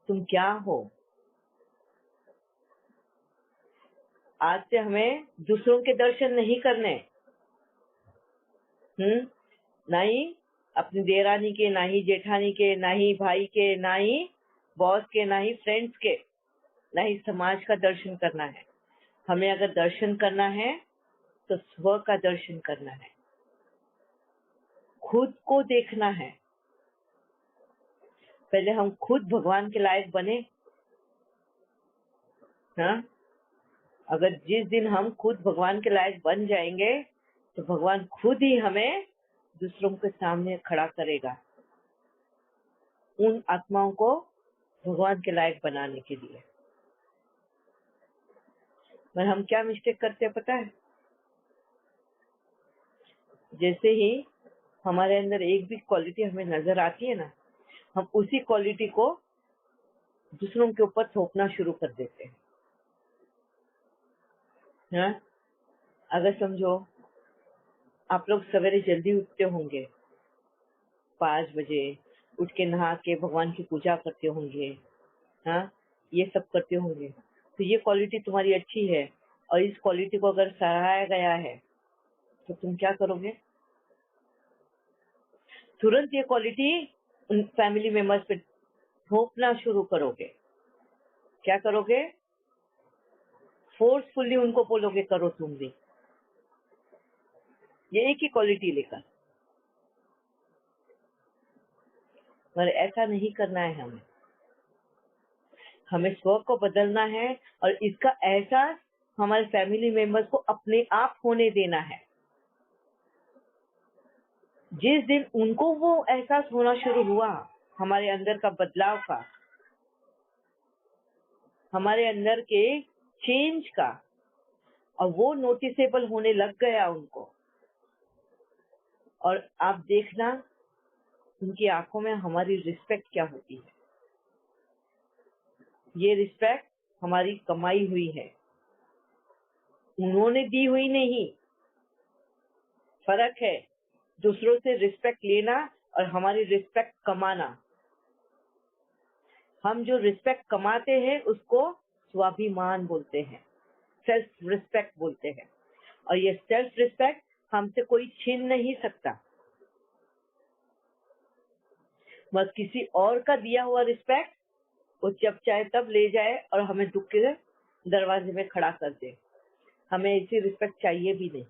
तुम क्या हो। आज से हमें दूसरों के दर्शन नहीं करने, ना ही अपनी देरानी के, ना ही जेठानी के, ना ही भाई के, ना ही बॉस के, ना ही फ्रेंड्स के, ना ही समाज का दर्शन करना है। हमें अगर दर्शन करना है तो स्व का दर्शन करना है, खुद को देखना है। पहले हम खुद भगवान के लायक बने। हाँ, अगर जिस दिन हम खुद भगवान के लायक बन जाएंगे तो भगवान खुद ही हमें दूसरों के सामने खड़ा करेगा, उन आत्माओं को भगवान के लायक बनाने के लिए। पर हम क्या मिस्टेक करते हैं पता है? जैसे ही हमारे अंदर एक भी क्वालिटी हमें नजर आती है ना, हम उसी क्वालिटी को दूसरों के ऊपर थोपना शुरू कर देते हैं। हाँ? अगर समझो आप लोग सवेरे जल्दी उठते होंगे, 5 बजे उठ के नहा के भगवान की पूजा करते होंगे, हाँ, ये सब करते होंगे, तो ये क्वालिटी तुम्हारी अच्छी है और इस क्वालिटी को अगर सराहाया गया है तो तुम क्या करोगे? तुरंत ये क्वालिटी उन फैमिली मेंबर्स पे थोपना शुरू करोगे। क्या करोगे? फोर्सफुली उनको बोलोगे करो तुम भी, ये एक ही क्वालिटी लेकर। पर ऐसा नहीं करना है हमें। हमें स्व को बदलना है और इसका एहसास हमारे फैमिली मेंबर्स को अपने आप होने देना है। जिस दिन उनको वो एहसास होना शुरू हुआ हमारे अंदर का बदलाव का, हमारे अंदर के चेंज का, और वो नोटिसेबल होने लग गया उनको, और आप देखना उनकी आंखों में हमारी रिस्पेक्ट क्या होती है। ये रिस्पेक्ट हमारी कमाई हुई है, उन्होंने दी हुई नहीं। फर्क है दूसरों से रिस्पेक्ट लेना और हमारी रिस्पेक्ट कमाना। हम जो रिस्पेक्ट कमाते हैं उसको स्वाभिमान बोलते हैं, सेल्फ रिस्पेक्ट बोलते हैं, और ये सेल्फ रिस्पेक्ट हमसे कोई छीन नहीं सकता। बस किसी और का दिया हुआ रिस्पेक्ट वो जब चाहे तब ले जाए और हमें दुख के दरवाजे में खड़ा कर दे। हमें ऐसी रिस्पेक्ट चाहिए भी नहीं।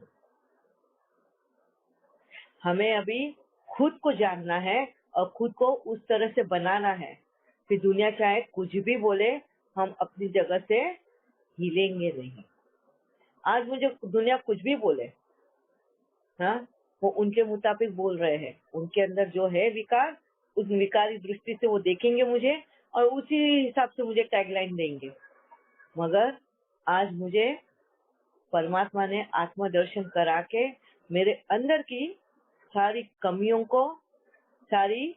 हमें अभी खुद को जानना है और खुद को उस तरह से बनाना है कि दुनिया चाहे कुछ भी बोले, हम अपनी जगह से हिलेंगे नहीं। आज मुझे दुनिया कुछ भी बोले, हाँ, वो उनके मुताबिक बोल रहे हैं। उनके अंदर जो है विकार, उस विकारी दृष्टि से वो देखेंगे मुझे और उसी हिसाब से मुझे टैगलाइन देंगे। मगर आज मुझे परमात्मा ने आत्मदर्शन करा के मेरे अंदर की सारी कमियों को, सारी,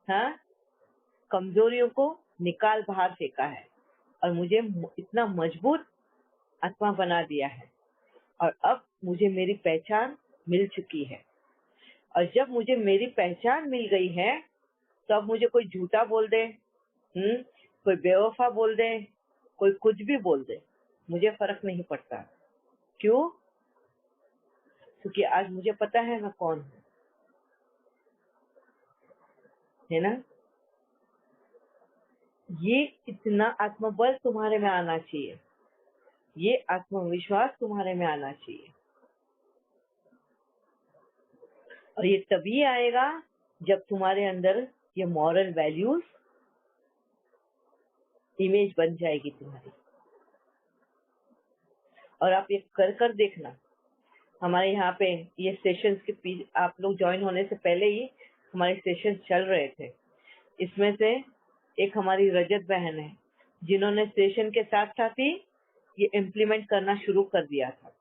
हाँ, कमजोरियों को निकाल बाहर फेंका है और मुझे इतना मजबूत आत्मा बना दिया है। और अब मुझे मेरी पहचान मिल चुकी है, और जब मुझे मेरी पहचान मिल गई है तो अब मुझे कोई झूठा बोल दे, कोई बेवफा बोल दे, कोई कुछ भी बोल दे, मुझे फर्क नहीं पड़ता। क्यों? क्योंकि आज मुझे पता है मैं कौन हूँ, है ना? ये इतना आत्मबल तुम्हारे में आना चाहिए, ये आत्मविश्वास तुम्हारे में आना चाहिए, और ये तभी आएगा जब तुम्हारे अंदर ये मॉरल वैल्यूज इमेज बन जाएगी तुम्हारी। और आप ये कर कर देखना। हमारे यहाँ पे ये सेशंस के आप लोग ज्वाइन होने से पहले ही हमारे सेशंस चल रहे थे। इसमें से एक हमारी रजत बहन है जिन्होंने सेशन के साथ साथ ही ये इम्प्लीमेंट करना शुरू कर दिया था,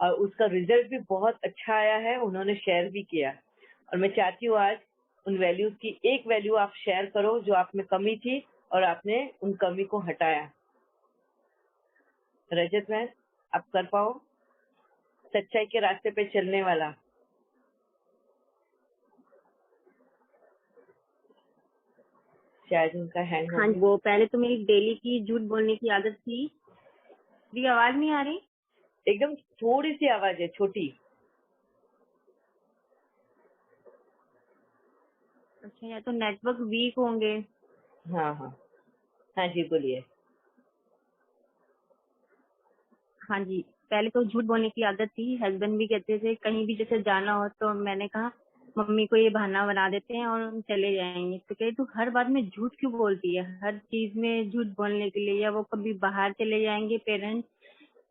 और उसका रिजल्ट भी बहुत अच्छा आया है। उन्होंने शेयर भी किया, और मैं चाहती हूँ आज उन वैल्यूज की एक वैल्यू आप शेयर करो जो आप में कमी थी और आपने उन कमी को हटाया। रजत बहन, आप कर पाओ? सच्चाई के रास्ते पे चलने वाला। शायद उनका हैंग हो हाँ, गया। वो पहले तो मेरी डेली की झूठ बोलने की आदत थी। मेरी आवाज नहीं आ रही? एकदम थोड़ी सी आवाज है, छोटी। अच्छा, या तो नेटवर्क वीक होंगे। हाँ हाँ, हाँ जी बोलिए। हाँ जी, पहले तो झूठ बोलने की आदत थी। हस्बैंड भी कहते थे कहीं भी जैसे जाना हो तो मैंने कहा मम्मी को ये बहाना बना देते हैं और हम चले जाएंगे। तो कहे तू हर बात में झूठ क्यों बोलती है, हर चीज में झूठ बोलने के लिए। या वो कभी बाहर चले जाएंगे पेरेंट्स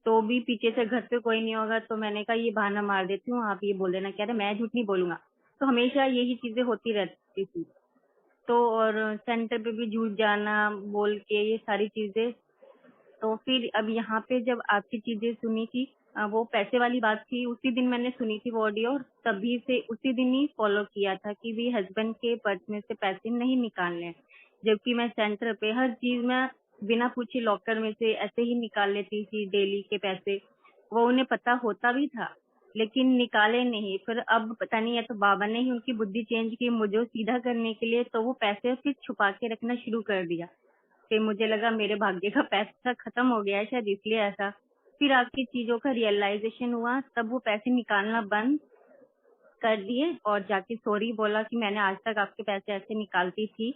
तो भी पीछे से घर पे कोई नहीं होगा तो मैंने कहा ये बहाना मार देती हूँ, आप ये बोल देना। कह रहे मैं झूठ नहीं बोलूंगा। तो हमेशा यही चीजें होती रहती थी। तो और सेंटर पे भी झूठ जाना बोल के ये सारी चीजें। तो फिर अब यहाँ पे जब आपकी चीजें सुनी थी, वो पैसे वाली बात थी, उसी दिन मैंने सुनी थी वो ऑडियो और तभी से उसी दिन ही फॉलो किया था कि भी हस्बैंड के पर्स में से पैसे नहीं निकालने हैं। जबकि मैं सेंटर पे हर चीज में बिना पूछे लॉकर में से ऐसे ही निकाल लेती थी डेली के पैसे। वो उन्हें पता होता भी था लेकिन निकाले नहीं। फिर अब पता नहीं है तो बाबा ने ही उनकी बुद्धि चेंज की मुझे सीधा करने के लिए, तो वो पैसे फिर छुपा के रखना शुरू कर दिया। फिर मुझे लगा मेरे भाग्य का पैसा खत्म हो गया है शायद, इसलिए ऐसा। फिर आपकी चीजों का रियलाइजेशन हुआ, तब वो पैसे निकालना बंद कर दिए और जाके सॉरी बोला कि मैंने आज तक आपके पैसे ऐसे निकालती थी।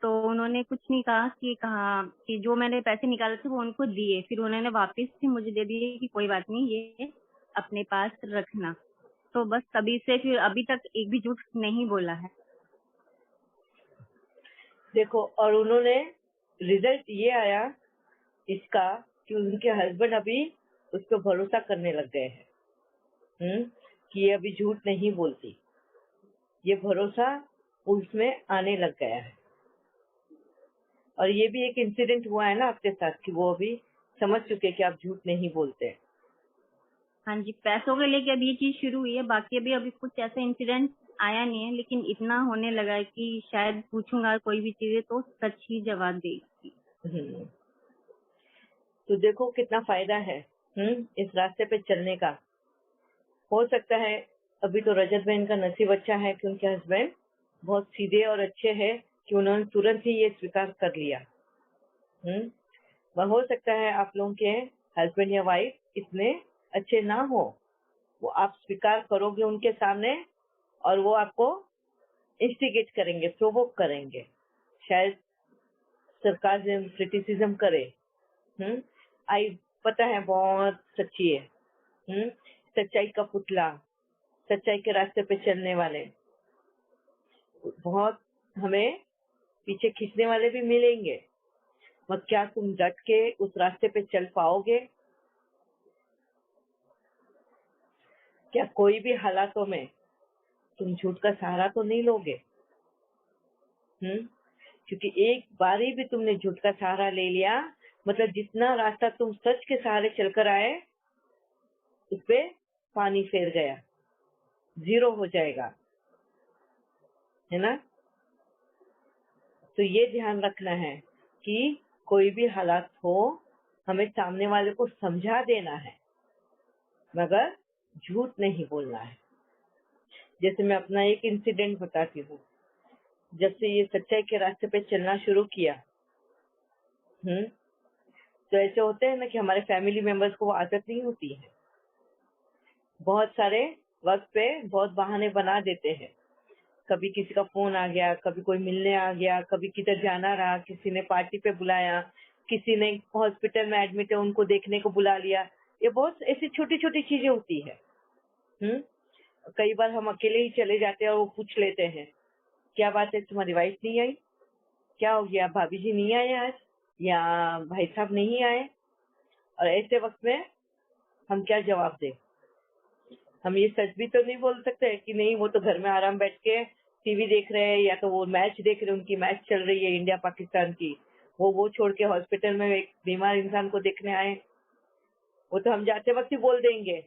तो उन्होंने कुछ नहीं कहा, कहा कि जो मैंने पैसे निकाले थे वो उनको दिए। फिर उन्होंने वापस से मुझे दे दिए कि कोई बात नहीं, ये अपने पास रखना। तो बस तभी से फिर अभी तक एक भी झूठ नहीं बोला है। देखो, और उन्होंने रिजल्ट ये आया इसका कि उनके हस्बैंड अभी उस पर भरोसा करने लग गए हैं। कि ये अभी झूठ नहीं बोलती, ये भरोसा उसमें आने लग गया है। और ये भी एक इंसिडेंट हुआ है ना आपके साथ कि वो अभी समझ चुके कि आप झूठ नहीं बोलते। हाँ जी, पैसों को लेके अभी ये चीज शुरू हुई है। बाकी अभी कुछ ऐसा इंसिडेंट आया नहीं है, लेकिन इतना होने लगा है कि शायद पूछूंगा कोई भी चीजें तो सच ही जवाब देगी। हम्म, तो देखो कितना फायदा है इस रास्ते पे चलने का। हो सकता है अभी तो रजत बहन का नसीब अच्छा है कि उनके हस्बैंड बहुत सीधे और अच्छे हैं कि उन्होंने तुरंत ही ये स्वीकार कर लिया। वह हो सकता है आप लोगों के हस्बैंड या वाइफ इतने अच्छे ना हो, वो आप स्वीकार करोगे उनके सामने और वो आपको इंस्टिगेट करेंगे, प्रोवोक करेंगे, शायद सरकाज़िज्म, क्रिटिसिज्म करे। आई पता है बहुत सच्ची है। सच्चाई का पुतला, सच्चाई के रास्ते पे चलने वाले बहुत हमें पीछे खींचने वाले भी मिलेंगे, मगर क्या तुम डट के उस रास्ते पे चल पाओगे? क्या कोई भी हालातों में तुम झूठ का सहारा तो नहीं लोगे? क्योंकि एक बारी भी तुमने झूठ का सहारा ले लिया, मतलब जितना रास्ता तुम सच के सहारे चलकर आए उस पे पानी फेर गया, जीरो हो जाएगा, है ना? तो ये ध्यान रखना है कि कोई भी हालात हो हमें सामने वाले को समझा देना है, मगर झूठ नहीं बोलना है। जैसे मैं अपना एक इंसिडेंट बताती हूँ। जब से ये सच्चाई के रास्ते पे चलना शुरू किया, तो ऐसे होते हैं ना कि हमारे फैमिली मेंबर्स को वो आदत नहीं होती है, बहुत सारे वक्त पे बहुत बहाने बना देते हैं। कभी किसी का फोन आ गया, कभी कोई मिलने आ गया, कभी किधर जाना रहा, किसी ने पार्टी पे बुलाया, किसी ने हॉस्पिटल में एडमिट है उनको देखने को बुला लिया। ये बहुत ऐसी छोटी छोटी चीजें होती है। कई बार हम अकेले ही चले जाते हैं और वो पूछ लेते हैं क्या बात है, तुम्हारी वाइफ नहीं आई, क्या हो गया, भाभी जी नहीं आए आज, या भाई साहब नहीं आए? और ऐसे वक्त में हम क्या जवाब दें? हम ये सच भी तो नहीं बोल सकते कि नहीं वो तो घर में आराम बैठ के टीवी देख रहे हैं, या तो वो मैच देख रहे हैं, उनकी मैच चल रही है इंडिया पाकिस्तान की, वो छोड़ के हॉस्पिटल में एक बीमार इंसान को देखने आए। वो तो हम जाते वक्त ही बोल देंगे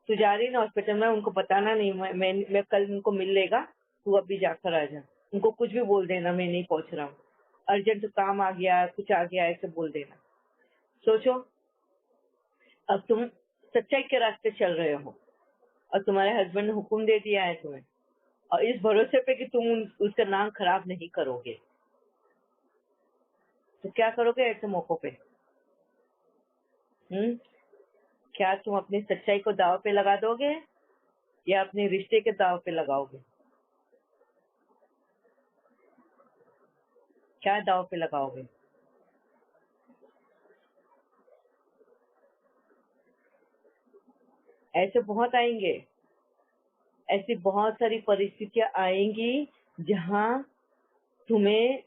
तू जा रही ना हॉस्पिटल में, उनको बताना नहीं, मैं कल उनको मिल लेगा, तू अभी जाकर आ जा। उनको कुछ भी बोल देना, मैं नहीं पहुंच रहा हूँ, अर्जेंट काम आ गया, कुछ आ गया, ऐसे बोल देना। सोचो, अब तुम सच्चाई के रास्ते चल रहे हो और तुम्हारे हस्बैंड ने हुक्म दे दिया है तुम्हें, और इस भरोसे पे कि तुम उसका नाम खराब नहीं करोगे। तो क्या करोगे ऐसे मौकों पे? क्या तुम अपनी सच्चाई को दांव पे लगा दोगे या अपने रिश्ते के दांव पे लगाओगे? क्या दांव पे लगाओगे? ऐसे बहुत आएंगे, ऐसी बहुत सारी परिस्थितियां आएंगी जहां तुम्हें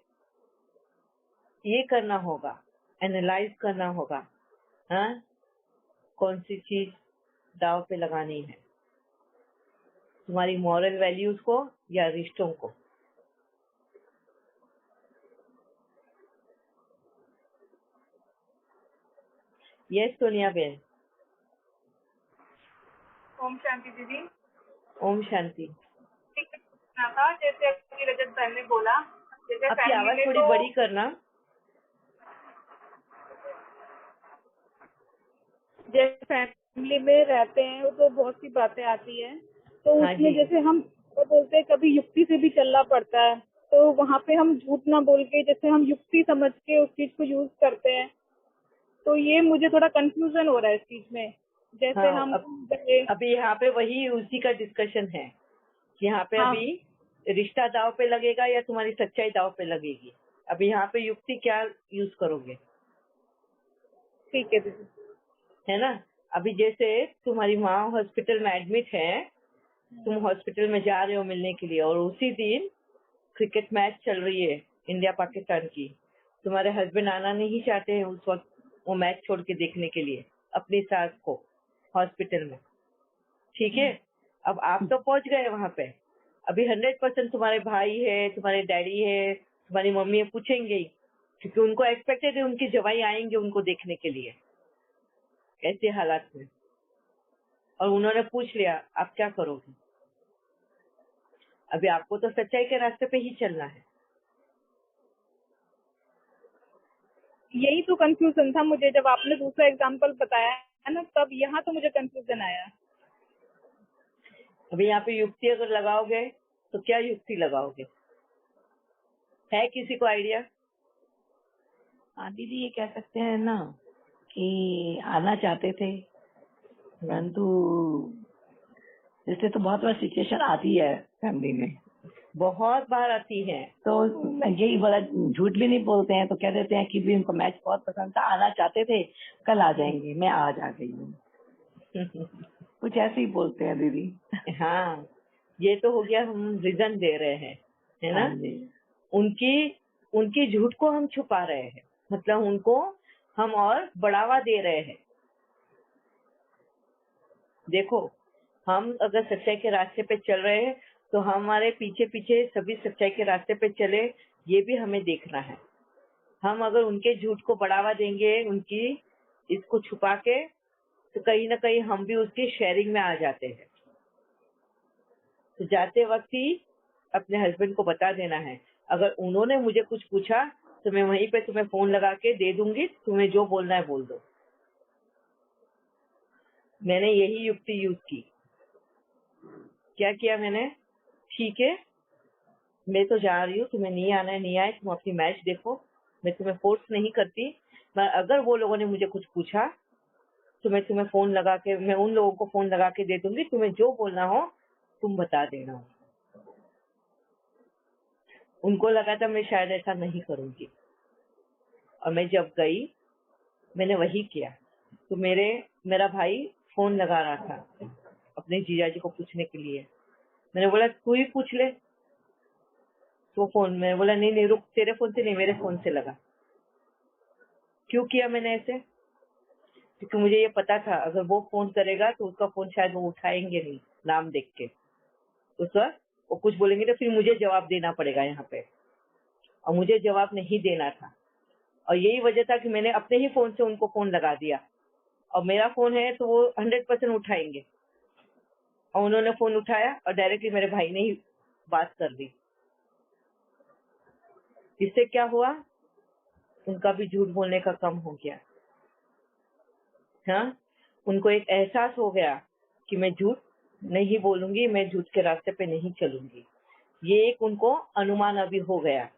ये करना होगा, एनालाइज करना होगा, हाँ, कौन सी चीज दांव पे लगानी है, तुम्हारी मॉरल वैल्यूज को या रिश्तों को। यस सोनिया बेन। ओम शांति दीदी। ओम शांति। पूछना था, जैसे अभी रजत बहन ने बोला, जैसे आपकी फैमिली आवाज में थोड़ी तो बड़ी करना। जैसे फैमिली में रहते हैं तो बहुत सी बातें आती है, तो हाँ उसमें जी। जैसे हम वो बोलते हैं कभी युक्ति से भी चलना पड़ता है, तो वहाँ पे हम झूठ ना बोल के जैसे हम युक्ति समझ के उस चीज को यूज करते हैं, तो ये मुझे थोड़ा कंफ्यूजन हो रहा है इस चीज में। जैसे हाँ, हम अभी यहाँ पे वही उसी का डिस्कशन है कि यहाँ पे हाँ अभी रिश्ता दाव पे लगेगा या तुम्हारी सच्चाई दाव पे लगेगी। अभी यहाँ पे युक्ति क्या यूज करोगे, ठीक है दीदी। है ना? अभी जैसे तुम्हारी माँ हॉस्पिटल में एडमिट है, तुम हॉस्पिटल में जा रहे हो मिलने के लिए और उसी दिन क्रिकेट मैच चल रही है इंडिया पाकिस्तान की। तुम्हारे हस्बैंड आना नहीं चाहते हैं उस वक्त वो मैच छोड़ के देखने के लिए अपनी सास को हॉस्पिटल में, ठीक है? अब आप तो पहुंच गए वहां पे। अभी 100% तुम्हारे भाई है, तुम्हारे डैडी है, तुम्हारी मम्मी है, पूछेंगे ही, क्योंकि उनको एक्सपेक्टेड है उनकी जवाई आएंगे उनको देखने के लिए ऐसे हालात में, और उन्होंने पूछ लिया, आप क्या करोगे? अभी आपको तो सच्चाई के रास्ते पे ही चलना है। यही तो कंफ्यूजन था मुझे, जब आपने दूसरा एग्जांपल बताया है ना, तब यहाँ तो मुझे कंफ्यूजन आया। अभी यहाँ पे युक्ति अगर लगाओगे तो क्या युक्ति लगाओगे, है किसी को आइडिया? हाँ दीदी, ये कह सकते हैं ना कि आना चाहते थे, परंतु जैसे तो बहुत बार सिचुएशन आती है फैमिली में, बहुत बार आती है। तो यही बोला, झूठ भी नहीं बोलते हैं, तो कह देते हैं कि भी उनको मैच बहुत पसंद था, आना चाहते थे, कल आ जाएंगे, मैं आज आ गई हूँ। कुछ ऐसे ही बोलते हैं दीदी। हाँ, ये तो हो गया, हम रीजन दे रहे हैं, है ना? हाँ जी। उनकी झूठ को हम छुपा रहे हैं, मतलब उनको हम और बढ़ावा दे रहे हैं। देखो, हम अगर सच्चाई के रास्ते पे चल रहे हैं तो हमारे पीछे पीछे सभी सच्चाई के रास्ते पे चले, ये भी हमें देखना है। हम अगर उनके झूठ को बढ़ावा देंगे, उनकी इसको छुपा के, तो कहीं ना कहीं हम भी उसकी शेयरिंग में आ जाते हैं। तो जाते वक्त ही अपने हस्बैंड को बता देना है, अगर उन्होंने मुझे कुछ पूछा तो मैं वहीं पे तुम्हें फोन लगा के दे दूंगी, तुम्हें जो बोलना है बोल दो। मैंने यही युक्ति यूज की। क्या किया मैंने? ठीक है, मैं तो जा रही हूँ, तुम्हें नहीं आना है नहीं आए, तुम अपनी मैच देखो, मैं तुम्हें फोर्स नहीं करती, पर अगर वो लोगों ने मुझे कुछ पूछा तो मैं तुम्हें फोन लगा के, मैं उन लोगों को फोन लगा के दे दूंगी, तुम्हें जो बोलना हो तुम बता देना। उनको लगा था मैं शायद ऐसा नहीं करूंगी, और मैं जब गई मैंने वही किया। तो मेरा भाई फोन लगा रहा था अपने जीजाजी को पूछने के लिए। मैंने बोला तू ही पूछ ले, तो फोन में बोला नहीं नहीं रुक, तेरे फोन से नहीं मेरे फोन से लगा। क्यों किया मैंने ऐसे? क्योंकि मुझे ये पता था अगर वो फोन करेगा तो उसका फोन शायद वो उठाएंगे नहीं, नाम देख के उस वक्त वो कुछ बोलेंगे तो फिर मुझे जवाब देना पड़ेगा यहाँ पे, और मुझे जवाब नहीं देना था। और यही वजह था कि मैंने अपने ही फोन से उनको फोन लगा दिया, और मेरा फोन है तो वो 100% उठाएंगे। और उन्होंने फोन उठाया और डायरेक्टली मेरे भाई ने ही बात कर दी। इससे क्या हुआ, उनका भी झूठ बोलने का कम हो गया। हाँ, उनको एक एहसास हो गया कि मैं झूठ नहीं बोलूंगी, मैं झूठ के रास्ते पे नहीं चलूंगी। ये एक उनको अनुमान अभी हो गया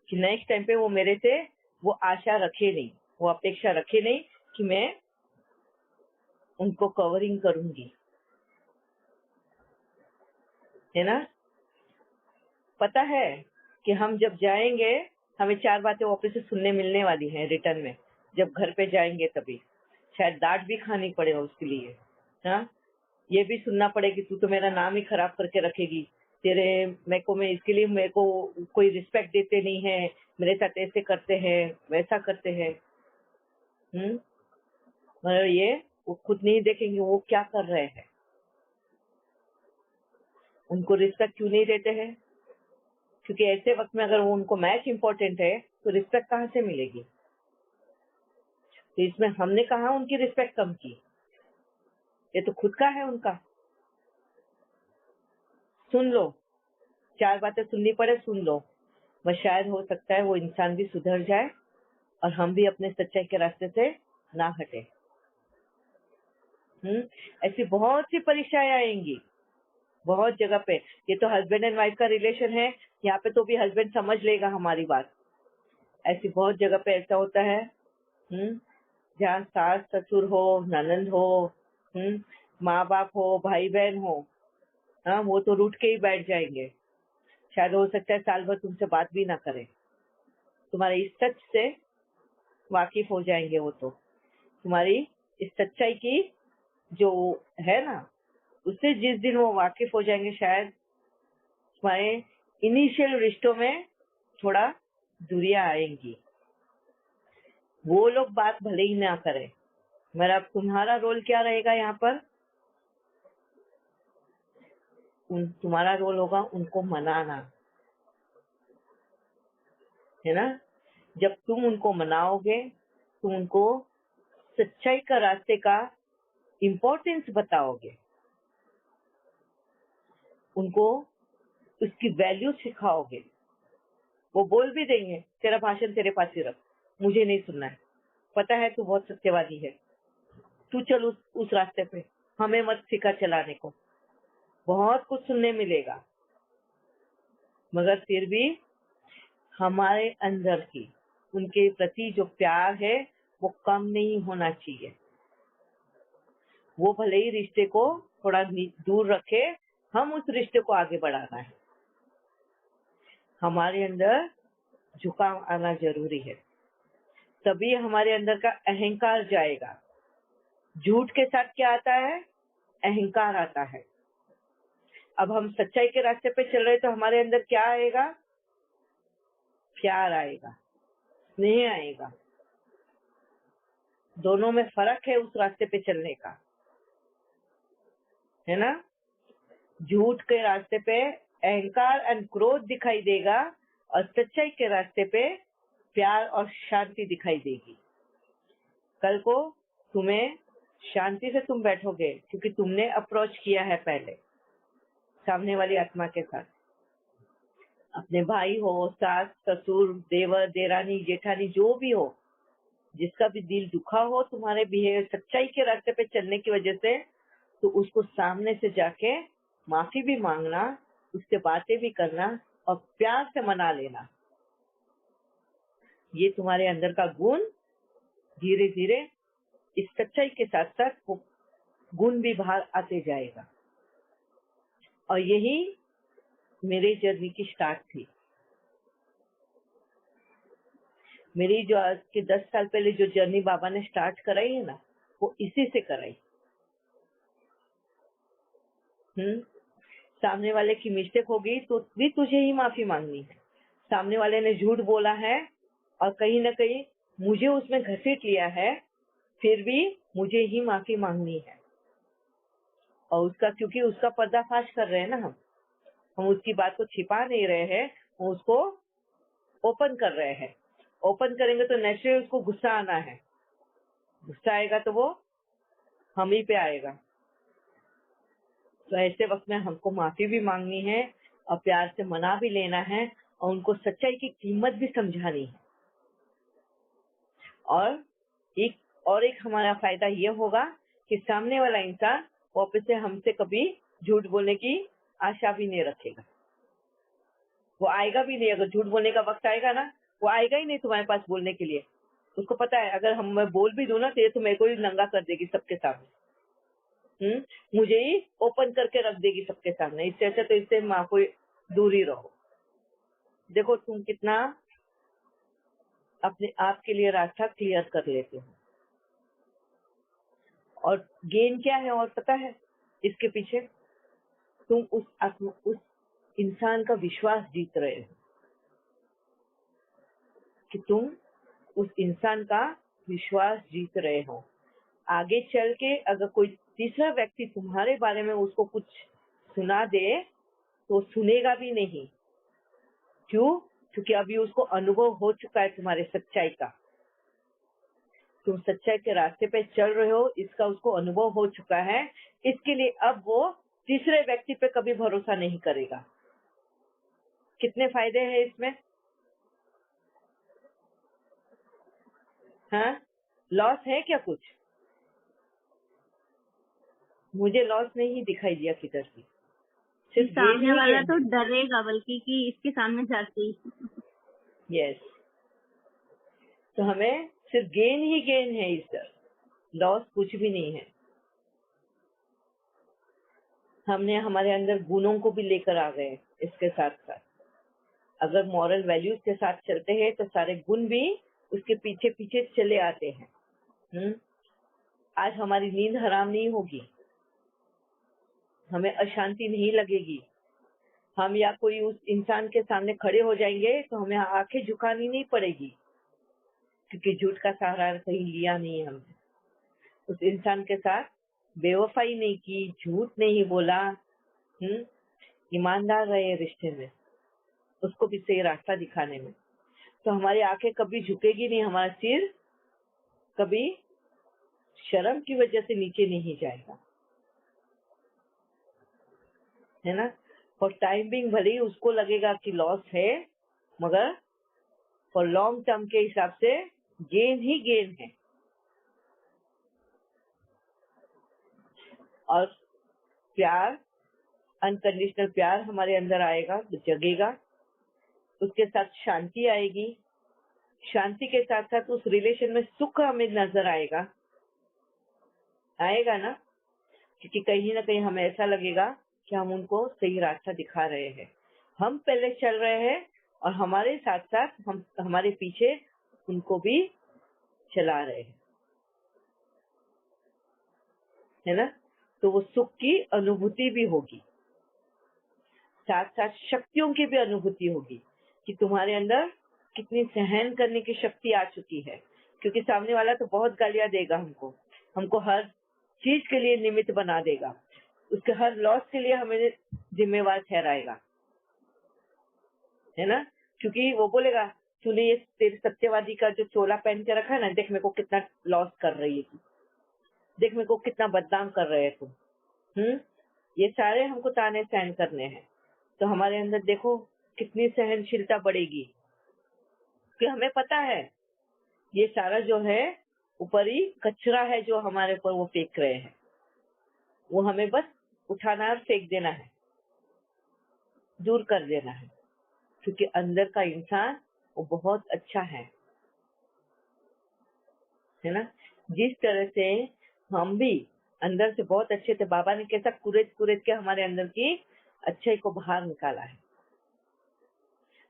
कि नेक्स्ट टाइम पे वो मेरे से वो आशा रखे नहीं, वो अपेक्षा रखे नहीं कि मैं उनको कवरिंग करूंगी, है ना। पता है कि हम जब जाएंगे हमें 4 बातें वापस से सुनने मिलने वाली हैं रिटर्न में, जब घर पे जाएंगे तभी शायद डांट भी खानी पड़ेगा उसके लिए। हाँ, ये भी सुनना पड़ेगी तू तो मेरा नाम ही खराब करके रखेगी, तेरे मैं इसके लिए मेरे को कोई रिस्पेक्ट देते नहीं है, मेरे साथ ऐसे करते हैं वैसा करते हैं। मगर ये वो खुद नहीं देखेंगे वो क्या कर रहे हैं, उनको रिस्पेक्ट क्यों नहीं देते हैं, क्योंकि ऐसे वक्त में अगर वो उनको मैच इंपॉर्टेंट है तो रिस्पेक्ट कहाँ से मिलेगी। तो इसमें हमने कहा उनकी रिस्पेक्ट कम की, ये तो खुद का है उनका। सुन लो, 4 बातें सुननी पड़े सुन लो, बस शायद हो सकता है वो इंसान भी सुधर जाए और हम भी अपने सच्चाई के रास्ते से ना हटे। ऐसी बहुत सी परीक्षाएं आएंगी बहुत जगह पे। ये तो हस्बैंड एंड वाइफ का रिलेशन है, यहाँ पे तो भी हस्बैंड समझ लेगा हमारी बात। ऐसी बहुत जगह पे ऐसा होता है जहाँ सास ससुर हो, ननंद हो, माँ बाप हो, भाई बहन हो, हाँ वो तो रूठ के ही बैठ जाएंगे। शायद हो सकता है साल भर तुमसे बात भी ना करें, तुम्हारे इस सच से वाकिफ हो जाएंगे। वो तो तुम्हारी इस सच्चाई की जो है ना, उससे जिस दिन वो वाकिफ हो जाएंगे शायद तुम्हारे इनिशियल रिश्तों में थोड़ा दूरियां आएंगी। वो लोग बात भले ही ना करें, मगर अब तुम्हारा रोल क्या रहेगा यहाँ पर, तुम्हारा रोल होगा उनको मनाना, है ना। जब तुम उनको मनाओगे, तुम उनको सच्चाई का रास्ते का इम्पोर्टेंस बताओगे, उनको उसकी वैल्यू सिखाओगे। वो बोल भी देंगे तेरा भाषण तेरे पास ही रख, मुझे नहीं सुनना है, पता है तू बहुत सत्यवादी है, तू चल उस रास्ते पे, हमें मत सिखा चलाने को। बहुत कुछ सुनने मिलेगा, मगर फिर भी हमारे अंदर की उनके प्रति जो प्यार है वो कम नहीं होना चाहिए। वो भले ही रिश्ते को थोड़ा दूर रखे, हम उस रिश्ते को आगे बढ़ाना है। हमारे अंदर झुकाव आना जरूरी है, तभी हमारे अंदर का अहंकार जाएगा। झूठ के साथ क्या आता है, अहंकार आता है। अब हम सच्चाई के रास्ते पे चल रहे तो हमारे अंदर क्या आएगा, प्यार आएगा, स्नेह आएगा। दोनों में फर्क है उस रास्ते पे चलने का, है ना। झूठ के रास्ते पे अहंकार एंड क्रोध दिखाई देगा और सच्चाई के रास्ते पे प्यार और शांति दिखाई देगी। कल को तुम्हें शांति से तुम बैठोगे क्योंकि तुमने अप्रोच किया है पहले सामने वाली आत्मा के साथ। अपने भाई हो, सास ससुर, देवर देरानी जेठानी, जो भी हो, जिसका भी दिल दुखा हो तुम्हारे बिहेवियर सच्चाई के रास्ते पे चलने की वजह से, तो उसको सामने से जाके माफी भी मांगना, उससे बातें भी करना और प्यार से मना लेना। ये तुम्हारे अंदर का गुण धीरे धीरे इस सच्चाई के साथ साथ वो गुण भी बाहर आते जाएगा। और यही मेरी जर्नी की स्टार्ट थी। मेरी जो आज के 10 साल पहले जो जर्नी बाबा ने स्टार्ट कराई है ना, वो इसी से कराई। सामने वाले की मिस्टेक होगी तो भी तुझे ही माफी मांगनी है। सामने वाले ने झूठ बोला है और कहीं ना कहीं मुझे उसमें घसीट लिया है, फिर भी मुझे ही माफी मांगनी है। और उसका, क्योंकि उसका पर्दाफाश कर रहे हैं ना, हम उसकी बात को छिपा नहीं रहे हैं, हम उसको ओपन कर रहे हैं। ओपन करेंगे तो नेचुरली उसको गुस्सा आना है, गुस्सा आएगा तो वो हम ही पे आएगा। तो ऐसे वक्त में हमको माफी भी मांगनी है और प्यार से मना भी लेना है और उनको सच्चाई की कीमत भी समझानी है। और एक हमारा फायदा ये होगा कि सामने वाला इंसान वापस से हमसे कभी झूठ बोलने की आशा भी नहीं रखेगा। वो आएगा भी नहीं, अगर झूठ बोलने का वक्त आएगा ना वो आएगा ही नहीं तुम्हारे पास बोलने के लिए। उसको पता है अगर मैं बोल भी दूं ना तो ये तो मेरे को ही नंगा कर देगी सबके सामने। मुझे ही ओपन करके रख देगी सबके सामने। इससे अच्छा तो इससे माँ को दूर ही रहो। देखो तुम कितना अपने आप के लिए रास्ता क्लियर कर लेते हो। और गेन क्या है और पता है इसके पीछे? तुम उस इंसान का विश्वास जीत रहे हो कि तुम उस इंसान का विश्वास जीत रहे हो। आगे चल के अगर कोई तीसरा व्यक्ति तुम्हारे बारे में उसको कुछ सुना दे तो सुनेगा भी नहीं। क्यों? क्योंकि अभी उसको अनुभव हो चुका है तुम्हारे सच्चाई का। तुम सच्चाई के रास्ते पे चल रहे हो, इसका उसको अनुभव हो चुका है। इसके लिए अब वो तीसरे व्यक्ति पे कभी भरोसा नहीं करेगा। कितने फायदे हैं इसमें? हाँ, लॉस है क्या कुछ? मुझे लॉस नहीं दिखाई दिया किधर भी। सिर्फ गेन सामने ही वाला गेन तो है। डरेगा बल्कि कि इसके सामने जाके ही। यस, तो हमें सिर्फ गेन ही गेन है इधर, लॉस कुछ भी नहीं है। हमने हमारे अंदर गुणों को भी लेकर आ गए। इसके साथ साथ अगर मॉरल वैल्यूज के साथ चलते हैं तो सारे गुण भी उसके पीछे पीछे चले आते हैं। आज हमारी नींद हराम नहीं होगी, हमें अशांति नहीं लगेगी। हम या कोई उस इंसान के सामने खड़े हो जाएंगे तो हमें आंखें झुकानी नहीं पड़ेगी, क्योंकि झूठ का सहारा कहीं लिया नहीं है हमने। उस इंसान के साथ बेवफाई नहीं की, झूठ नहीं बोला, ईमानदार रहे रिश्ते में, उसको भी सही रास्ता दिखाने में। तो हमारी आंखें कभी झुकेगी नहीं, हमारा सिर कभी शर्म की वजह से नीचे नहीं जाएगा, है ना। फॉर टाइम बिंग भले ही उसको लगेगा कि लॉस है, मगर फॉर लॉन्ग टर्म के हिसाब से गेन ही गेन है। और प्यार, अनकंडीशनल प्यार हमारे अंदर आएगा, जगेगा। उसके साथ शांति आएगी। शांति के साथ साथ उस रिलेशन में सुख हमें नजर आएगा ना, क्योंकि कहीं ना कहीं हमें ऐसा लगेगा कि हम उनको सही रास्ता दिखा रहे हैं। हम पहले चल रहे हैं और हमारे साथ साथ हम हमारे पीछे उनको भी चला रहे हैं, है ना। तो वो सुख की अनुभूति भी होगी, साथ साथ शक्तियों की भी अनुभूति होगी कि तुम्हारे अंदर कितनी सहन करने की शक्ति आ चुकी है। क्योंकि सामने वाला तो बहुत गालियां देगा हमको हर चीज के लिए निमित्त बना देगा, उसके हर लॉस के लिए हमें जिम्मेवार ठहराएगा, है ना। क्योंकि वो बोलेगा तूने ये तेरे सत्यवादी का जो चोला पहन के रखा है ना, देख मेरे को कितना लॉस कर रही है तू, देख मेरे को कितना बदनाम कर रहे है तुम। ये सारे हमको ताने सहन करने हैं। तो हमारे अंदर देखो कितनी सहनशीलता बढ़ेगी, कि हमें पता है ये सारा जो है ऊपरी कचरा है जो हमारे ऊपर वो फेंक रहे हैं, वो हमें बस उठाना और फेंक देना है, दूर कर देना है। क्योंकि अंदर का इंसान वो बहुत अच्छा है ना। जिस तरह से हम भी अंदर से बहुत अच्छे थे, बाबा ने कैसा कुरेद कुरेद के हमारे अंदर की अच्छाई को बाहर निकाला है।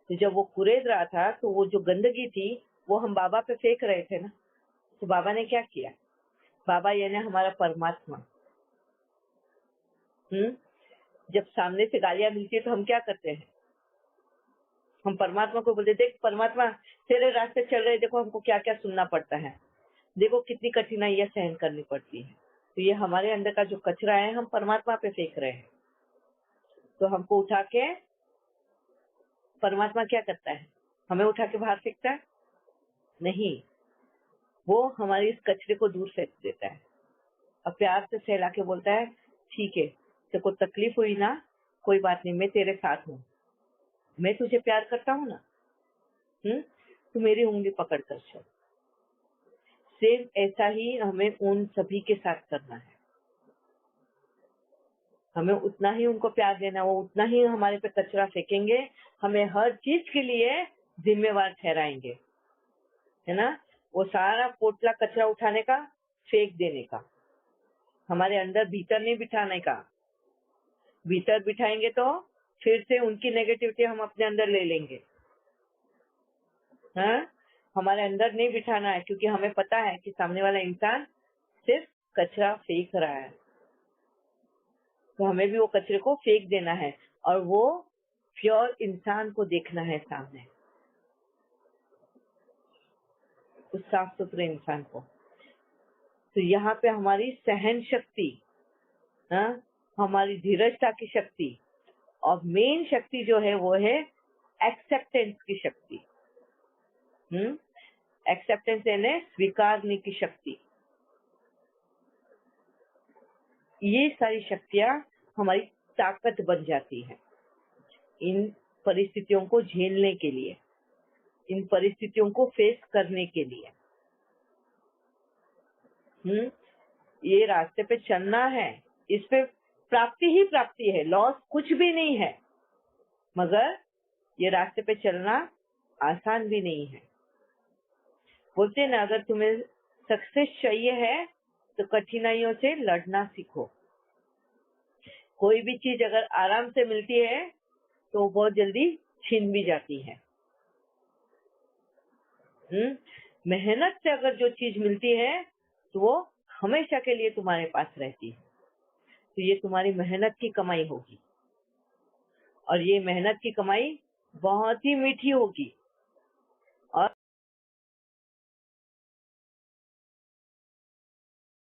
तो जब वो कुरेद रहा था तो वो जो गंदगी थी वो हम बाबा पे फेंक रहे थे ना, तो बाबा ने क्या किया? बाबा यानी हमारा परमात्मा। जब सामने से गालियां मिलती है तो हम क्या करते हैं? हम परमात्मा को बोलते देख परमात्मा तेरे रास्ते चल रहे, देखो हमको क्या क्या सुनना पड़ता है, देखो कितनी कठिनाइयां सहन करनी पड़ती है। तो ये हमारे अंदर का जो कचरा है हम परमात्मा पे फेंक रहे हैं। तो हमको उठा के परमात्मा क्या करता है? हमें उठा के बाहर फेंकता है? नहीं, वो हमारी इस कचरे को दूर फेंक देता है और प्यार से सहला के बोलता है ठीक है, तेरे को तकलीफ हुई ना, कोई बात नहीं, मैं तेरे साथ हूँ, मैं तुझे प्यार करता हूँ ना, तू मेरी उंगली पकड़ कर चल। सेम ऐसा ही हमें उन सभी के साथ करना है, हमें उतना ही उनको प्यार देना, वो उतना ही हमारे पे कचरा फेंकेंगे, हमें हर चीज के लिए जिम्मेवार ठहराएंगे, है ना। वो सारा पोटला कचरा उठाने का, फेंक देने का, हमारे अंदर भीतर नहीं बिठाने का। भीतर बिठाएंगे तो फिर से उनकी नेगेटिविटी हम अपने अंदर ले लेंगे। हाँ, हमारे अंदर नहीं बिठाना है, क्योंकि हमें पता है कि सामने वाला इंसान सिर्फ कचरा फेंक रहा है, तो हमें भी वो कचरे को फेंक देना है और वो प्योर इंसान को देखना है सामने, उस साफ सुथरे इंसान को। तो यहाँ पे हमारी सहन शक्ति, हाँ, हमारी धीरजता की शक्ति और मेन शक्ति जो है वो है एक्सेप्टेंस की शक्ति। एक्सेप्टेंस यानी स्वीकारने की शक्ति। ये सारी शक्तियां हमारी ताकत बन जाती है इन परिस्थितियों को झेलने के लिए, इन परिस्थितियों को फेस करने के लिए। ये रास्ते पे चलना है, इस पे प्राप्ति ही प्राप्ति है, लॉस कुछ भी नहीं है, मगर ये रास्ते पे चलना आसान भी नहीं है। बोलते हैं ना, अगर तुम्हें सक्सेस चाहिए है तो कठिनाइयों से लड़ना सीखो। कोई भी चीज अगर आराम से मिलती है तो बहुत जल्दी छीन भी जाती है। मेहनत से अगर जो चीज मिलती है तो वो हमेशा के लिए तुम्हारे पास रहती है। तो ये तुम्हारी मेहनत की कमाई होगी और ये मेहनत की कमाई बहुत ही मीठी होगी।